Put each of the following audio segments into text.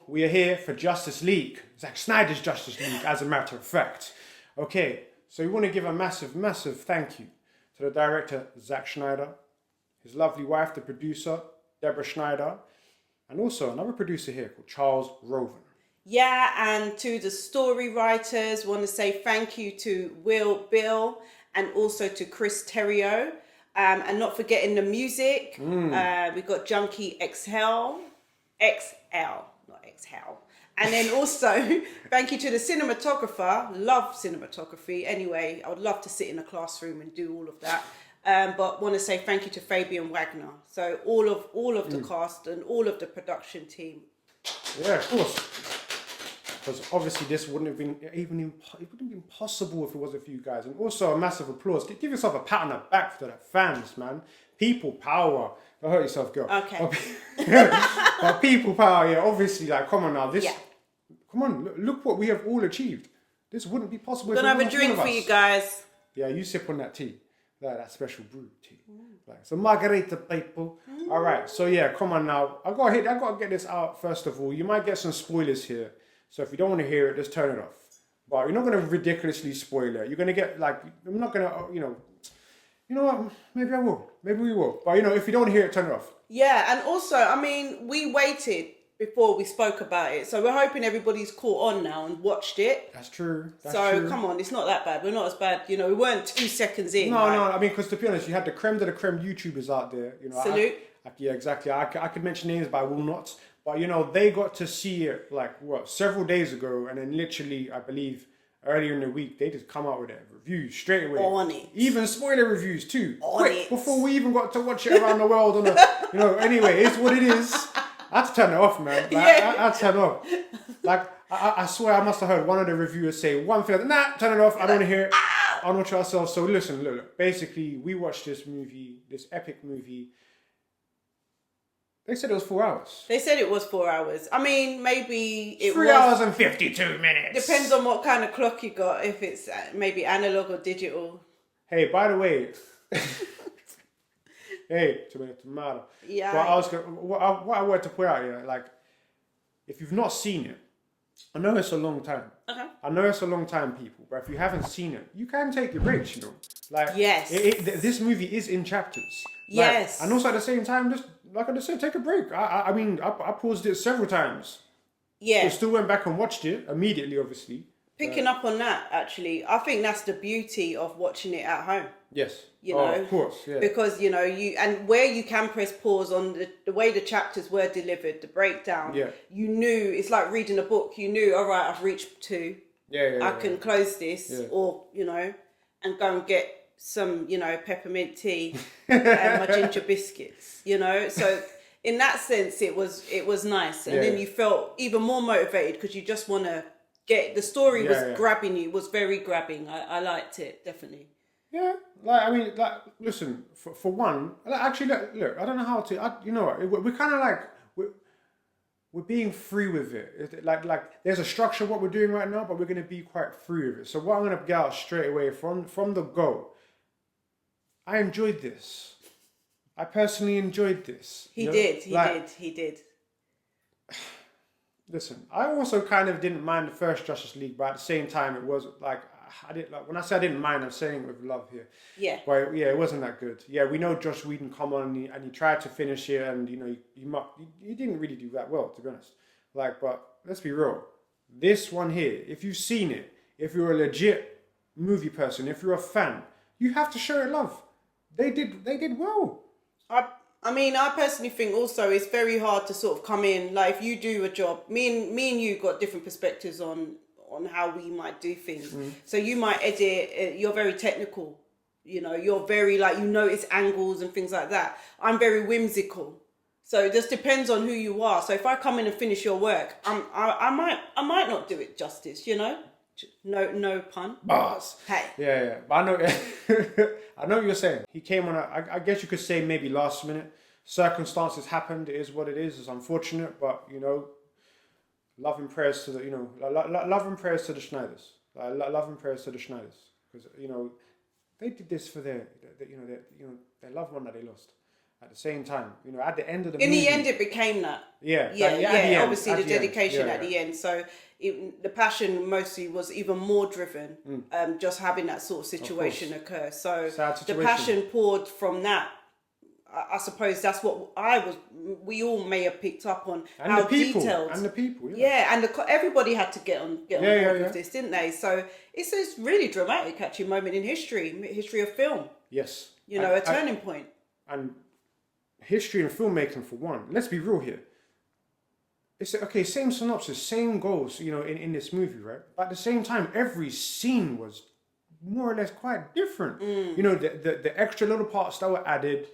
we are here for Justice League. Zack Snyder's Justice League, as a matter of fact. Okay, so we want to give a massive, massive thank you to the director, Zack Snyder, his lovely wife, the producer, Deborah Schneider, and also another producer here called Charles Roven. Yeah, and to the story writers, want to say thank you to Will Bill and also to Chris Terrio. And not forgetting the music. We got Junkie XL, not Exhale. And then also, thank you to the cinematographer. Love cinematography. Anyway, I would love to sit in a classroom and do all of that. But want to say thank you to Fabian Wagner. So all of the cast and all of the production team. Yeah, of course. Because obviously this wouldn't have been possible if it wasn't for you guys. And also a massive applause. Give yourself a pat on the back for the fans, man. People power. Don't hurt yourself, girl. Okay. But people power, yeah. Obviously, like, come on now. Come on, look what we have all achieved. This wouldn't be possible. Gonna have a drink for you guys. Yeah, you sip on that tea. That special brew tea. Like, so margarita, people. All right. So yeah, come on now. I gotta get this out first of all. You might get some spoilers here. So if you don't want to hear it, just turn it off. But you're not going to ridiculously spoil it. You're going to get, like, I'm not going to, you know what? Maybe I will. Maybe we will. But, if you don't want to hear it, turn it off. Yeah, and also, I mean, we waited before we spoke about it. So we're hoping everybody's caught on now and watched it. That's true. Come on, it's not that bad. We're not as bad. We weren't 2 seconds in. No, I mean, because to be honest, you had the creme de la creme YouTubers out there. Salute. Yeah, exactly. I could mention names, but I will not. But, they got to see it, several days ago. And then literally, I believe, earlier in the week, they just come out with a review straight away. On it. Even spoiler reviews, too. On Quick, it. before we even got to watch it around the world. Anyway, it's what it is. I had to turn it off, man. I had to turn it off. I swear I must have heard one of the reviewers say one thing. Nah, turn it off. I don't want to hear it. I don't watch ourselves. So listen, look. Basically, we watched this movie, this epic movie. They said it was 4 hours. They said it was 4 hours. I mean, maybe it 3 hours and 52 minutes. Depends on what kind of clock you got, if it's maybe analog or digital. Hey, by the way, tomato. Yeah. But what I wanted to point out here, if you've not seen it, I know it's a long time. Okay. I know it's a long time, people, but if you haven't seen it, you can take your breaks, Yes. This movie is in chapters. Yes. And also at the same time, just like I just said, take a break. I mean, I paused it several times. Yeah. I still went back and watched it immediately, obviously. Picking up on that, actually, I think that's the beauty of watching it at home. Yes. Of course, yeah. Because, and where you can press pause on the way the chapters were delivered, the breakdown, you knew, it's like reading a book, you knew, all right, I've reached 2. I can close this or, and go and get some, peppermint tea and my ginger biscuits, So in that sense, it was nice. And then you felt even more motivated because you just want to get, the story was grabbing you, was very grabbing. I liked it, definitely. Yeah, listen, for one, actually, look, I don't know how to, we're kind of we're being free with it. There's a structure of what we're doing right now, but we're going to be quite free with it. So what I'm going to get out straight away from the go, I enjoyed this. I personally enjoyed this. He did. Listen, I also kind of didn't mind the first Justice League, but at the same time, it was I didn't when I say I didn't mind, I'm saying it with love here. Yeah. But yeah, it wasn't that good. Yeah, we know Joss Whedon come on and he tried to finish it, and he didn't really do that well, to be honest. But let's be real. This one here, if you've seen it, if you're a legit movie person, if you're a fan, you have to show it love. They did well. I mean, I personally think also it's very hard to sort of come in, if you do a job, me and you got different perspectives on how we might do things. So you might edit, you're very technical, you're very you notice angles and things like that. I'm very whimsical. So it just depends on who you are. So if I come in and finish your work, I might not do it justice, No pun. Bars. Hey. Yeah. But I know I know what you're saying. He came on I guess you could say maybe last minute. Circumstances happened. It is what it is. It's unfortunate, but love and prayers to the love and prayers to the Snyders. Love and prayers to the Snyders, because they did this for their loved one that they lost, at the same time. You know, at the end of the In movie, the end, it became that. yeah, Yeah, at the yeah. end, Obviously, at the the end. dedication Yeah, at the yeah. end. So the passion mostly was even more driven. Just having that sort of situation occur. So Sad the situation. passion poured from that. I suppose that's what we all may have picked up on, And how the people, detailed. and the people, Yeah, and everybody had to get on board yeah. with this, didn't they? So it's this really dramatic, actually, moment in history of film. Yes. You know, a turning point. And history and filmmaking, for one. Let's be real here. It's okay, same synopsis, same goals, you know, in this movie, right? But at the same time, every scene was more or less quite different. You know, the extra little parts that were added.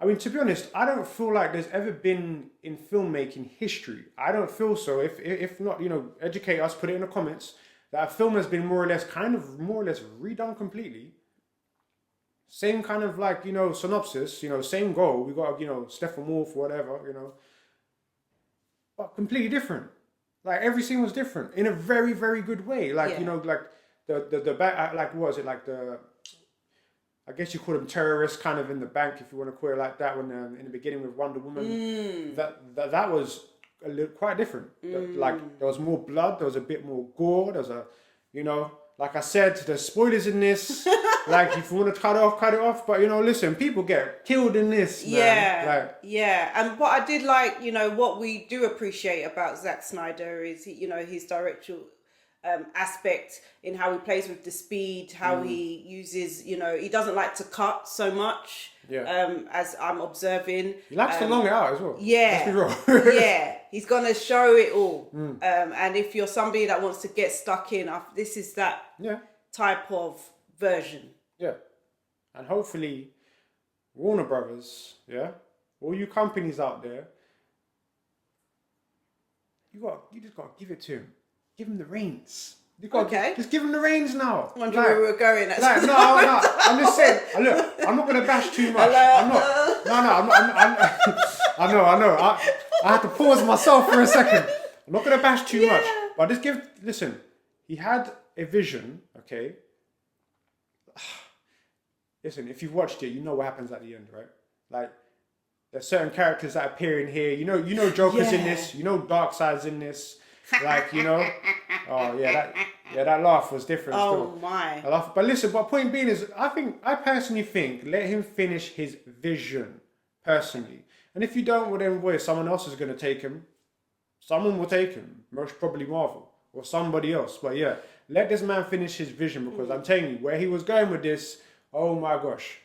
I mean, to be honest, I don't feel like there's ever been in filmmaking history. I don't feel so. If not, you know, educate us, put it in the comments, that a film has been more or less redone completely. Same kind of like, you know, synopsis, you know, same goal. We got, you know, Stephen Wolf, whatever, you know. But completely different. Like every scene was different in a very, very good way. Like, you know, like the back, like what was it? Like I guess you call them terrorists kind of in the bank, if you want to call it like that, when in the beginning with Wonder Woman. That was quite different. Like there was more blood, there was a bit more gore, there's a, you know, like I said, there's spoilers in this. Like if you want to cut it off. But you know, listen, people get killed in this, man. Yeah. And what I did like, you know, what we do appreciate about Zack Snyder is, you know, his directorial aspect in how he plays with the speed, how he uses, you know, he doesn't like to cut so much. As I'm observing, He likes to long it out as well. Yeah, let's be real. Yeah, he's gonna show it all. And if you're somebody that wants to get stuck in, this is that type of version. Yeah, and hopefully, Warner Brothers, all you companies out there, you just got to give it to him. Give him the reins. Just give him the reins now. I wonder where we were going. No. I'm just saying. Look, I'm not gonna bash too much. I'm not. I know. I had to pause myself for a second. I'm not gonna bash too much. But just listen. He had a vision. Okay. Listen, if you've watched it, you know what happens at the end, right? Like, there's certain characters that appear in here. You know, Joker's in this. You know, Darkseid's in this. Like, you know, that laugh was different. Oh still. my! I laugh, but listen. But point being is, I personally think let him finish his vision personally. And if you don't, well then, boy, someone else is going to take him. Someone will take him. Most probably Marvel or somebody else. But yeah, let this man finish his vision, because I'm telling you, where he was going with this. Oh my gosh.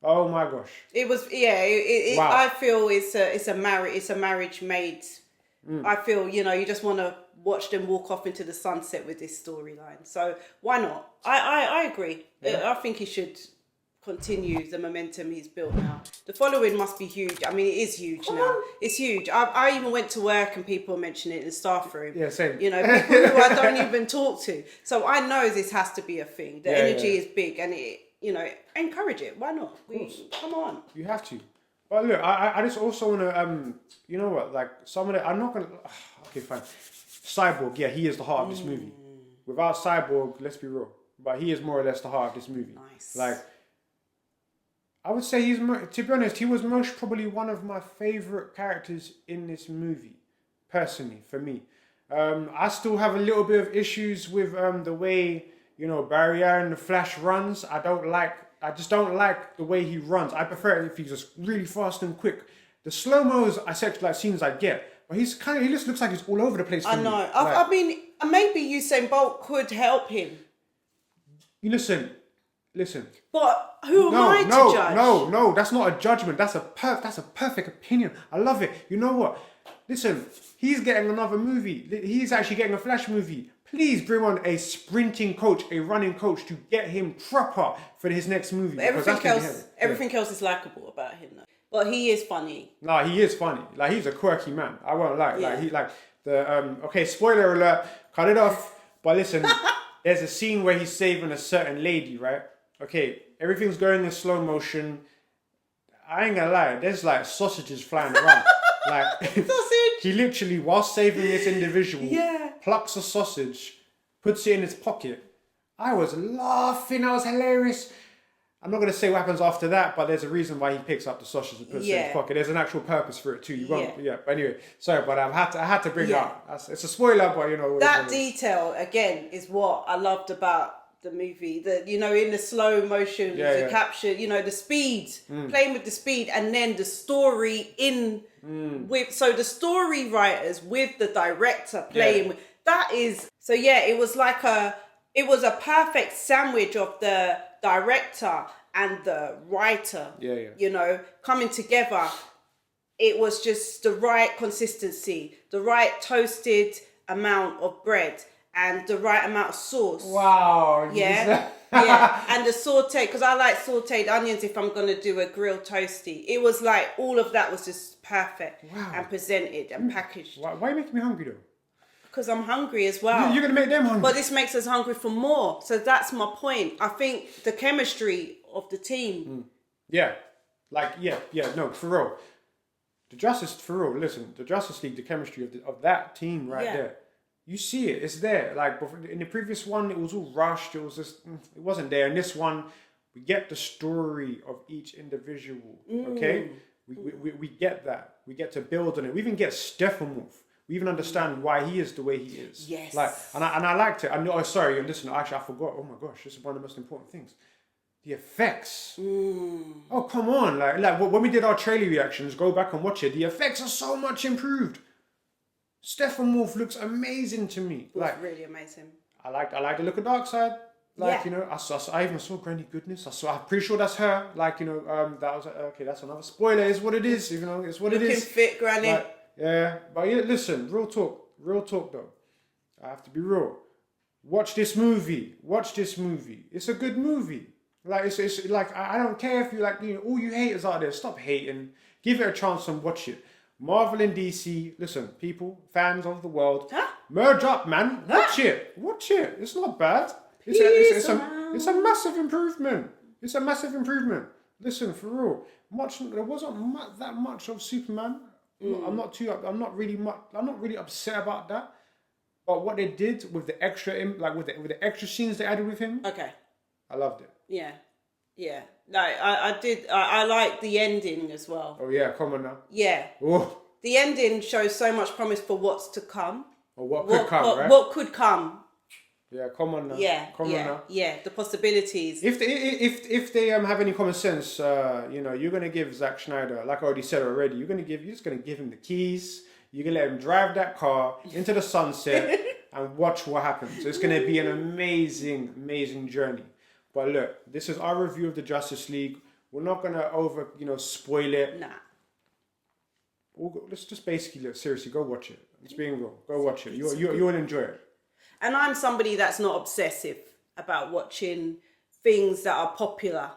It was wow. I feel it's a marriage made. I feel, you know, you just want to watch them walk off into the sunset with this storyline. So why not? I agree. I think he should continue the momentum he's built now. The following must be huge. I mean, it is huge now. It's huge. I even went to work and people mention it in the staff room. Yeah, same. You know, people who I don't even talk to. So I know this has to be a thing. The energy is big, and it, you know, encourage it. Why not? Come on. You have to. But look, I just also want to, you know what, like, some of the, I'm not going to, okay, fine. Cyborg, yeah, he is the heart of this movie. Without Cyborg, let's be real, but he is more or less the heart of this movie. Nice. Like, I would say to be honest, he was most probably one of my favourite characters in this movie, personally, for me. I still have a little bit of issues with the way, you know, Barry Allen, the Flash runs. I just don't like the way he runs. I prefer it if he's just really fast and quick. The slow-mos, scenes I get, but he just looks like he's all over the place. I know. I mean, maybe Usain Bolt could help him. You listen. But who am I to judge? No, that's not a judgment. That's a perfect opinion. I love it. You know what? Listen, he's getting another movie. He's actually getting a Flash movie. Please bring on a sprinting coach, a running coach to get him proper for his next movie. But everything else is likable about him, though. But he is funny. No, he is funny. Like, he's a quirky man. I won't lie. Okay, spoiler alert. Cut it off. But listen, there's a scene where he's saving a certain lady, right? Okay, everything's going in slow motion. I ain't gonna lie. There's like sausages flying around. Like, he literally, while saving this individual, plucks a sausage, puts it in his pocket. I was laughing. That was hilarious. I'm not going to say what happens after that, but there's a reason why he picks up the sausage and puts it in his pocket. There's an actual purpose for it too. You won't, But anyway, sorry, but I had to bring it up. It's a spoiler, but that detail again is what I loved about the movie. That in the slow motion, the capture, the speed, playing with the speed, and then the story with. So the story writers with the director playing with that is so. Yeah, it was like it was a perfect sandwich of the director and the writer, coming together. It was just the right consistency, the right toasted amount of bread, and the right amount of sauce. Wow. Yeah. And the sauteed, because I like sauteed onions if I'm going to do a grilled toasty. It was like all of that was just perfect and presented and packaged. Why are you making me hungry though? Because I'm hungry as well. You're going to make them hungry. But this makes us hungry for more. So that's my point. I think the chemistry of the team. No, for real. The Justice League, the chemistry of that team there. You see it. It's there. Like in the previous one, it was all rushed. It was just, it wasn't there. In this one, we get the story of each individual. Okay? We get that. We get to build on it. We even get Steppenwolf. We even understand why he is the way he is. Yes. And I liked it. Sorry, listen, actually I forgot. Oh my gosh, this is one of the most important things. The effects. Oh, come on. Like when we did our trailer reactions, go back and watch it. The effects are so much improved. Steppenwolf looks amazing to me. It was really amazing. I like the look of Darkseid. I even saw Granny Goodness. I'm pretty sure that's her. That was okay. That's another spoiler. It's what it is. It's what it is. Looking fit, Granny. But listen, real talk though. I have to be real. Watch this movie. It's a good movie. It's like I don't care if you all you haters out there, stop hating. Give it a chance and watch it. Marvel and DC, listen, people, fans of the world, merge up, man. Watch it. It's not bad. It's a massive improvement. Listen, for real. There wasn't that much of Superman. I'm not really upset about that. But what they did with the extra, with the extra scenes they added with him, I loved it. Yeah. No, I did. I like the ending as well. Oh yeah, come on now. Yeah. Oh. The ending shows so much promise for what's to come. Or what could come, right? What could come. Yeah, come on now. Come on now. Yeah, the possibilities. If they have any common sense, you're gonna give Zack Snyder, like I already said already, you're just gonna give him the keys. You're gonna let him drive that car into the sunset and watch what happens. It's gonna be an amazing, amazing journey. But look, this is our review of the Justice League. We're not gonna spoil it. Nah. Let's just basically seriously go watch it. It's being real. Go watch it. You'll enjoy it. And I'm somebody that's not obsessive about watching things that are popular.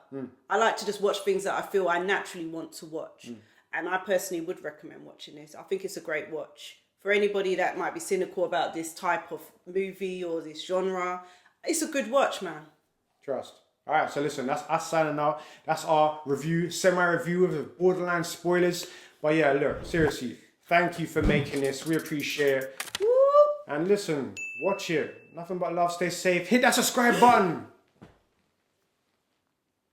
I like to just watch things that I feel I naturally want to watch. And I personally would recommend watching this. I think it's a great watch. For anybody that might be cynical about this type of movie or this genre, it's a good watch, man. Trust. All right, so listen, that's us signing out. That's our review, semi-review of the borderline spoilers. But yeah, look, seriously, thank you for making this. We appreciate it. Woo! And listen, watch it. Nothing but love. Stay safe. Hit that subscribe button.